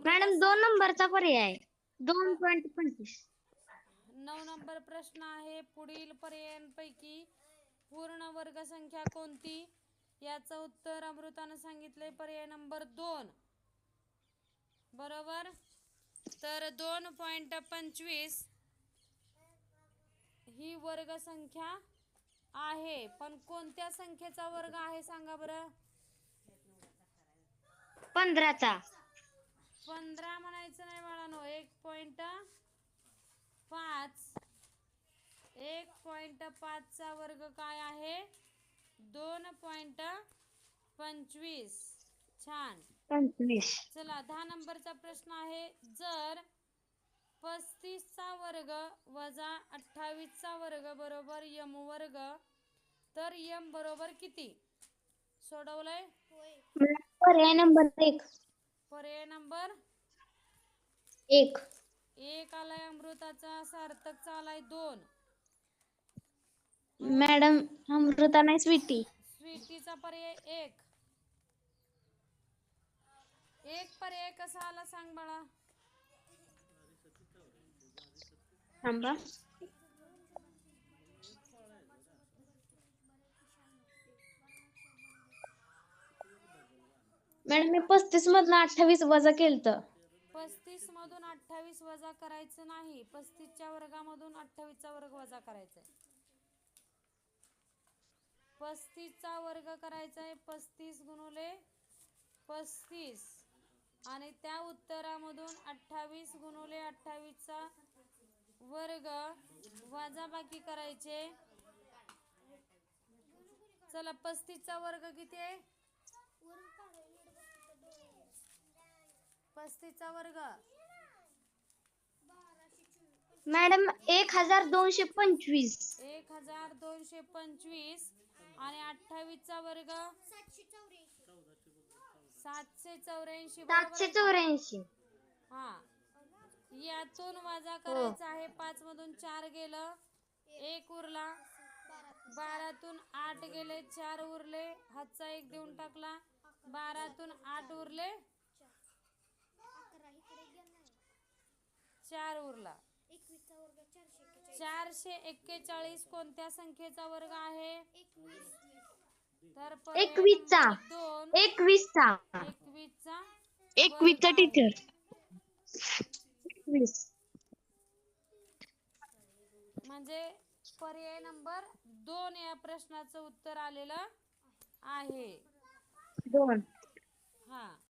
Madam 2 नंबरचा पर्याय 2.25. 9 number प्रश्न आहे, पुढील पर्यायांपैकी पूर्ण वर्गसंख्या कोणती? याचं उत्तर अमृतानं सांगितलंय पर्याय नंबर 2. बरोबर. तर 2.25 ही वर्गसंख्या आहे, पण कोणत्या संख्येचा वर्ग आहे सांगा बरं? 15चा. 15 म्हणायचं नाही बाळांनो. 1.5 1.5चा वर्ग काय आहे? 2.25. छान. 25. चला 10 नंबरचा प्रश्न आहे, जर 35चा वर्ग वजा 28चा वर्ग बरोबर m वर्ग, तर m बरोबर किती? सोडवलंय? पर्याय नंबर 1. पर्याय नंबर 1. 1 आलाय अमृताचा, सार्थकचा आलाय 2. मॅडम अमृता नाही, स्वीटी. स्वीटीचा पर्याय 1. पर्याय कसा आला सांग बाळा? थांबा. मॅडम मी 35 मधनं 28 वजा केलत. 35 मधून 28 वजा करायचं नाही. 35च्या वर्गामधून 28चा वर्ग वजा करायचा आहे. 35चा वर्ग करायचा आहे. 35 गुणुले 35 आणि त्या उत्तरामधून 28 गुणुले 28चा वर्ग वजाबाकी करायचे. चला 35चा वर्ग किती आहे? 35चा वर्ग मॅडम 1225. 1225 आणि 28चा वर्ग 784. बरोबर आहे का? 784. हा, यातून वजा हो. करायचा आहे. 5 मधून 4 गेलं, 1 उरला. 12तून 8 गेले, 4 उरले. हातचा 1 देऊन टाकला. 12तून 8 उरले, 4 उरला. 441 कोणत्या संख्येचा वर्ग आहे? तर पर्याय 21चा. नंबर 2 21चा. 21चा 21चा वर्ग आहे. टीचर. 21. म्हणजे पर्याय नंबर 2 या प्रश्नाचं उत्तर आलेलं आहे. 2.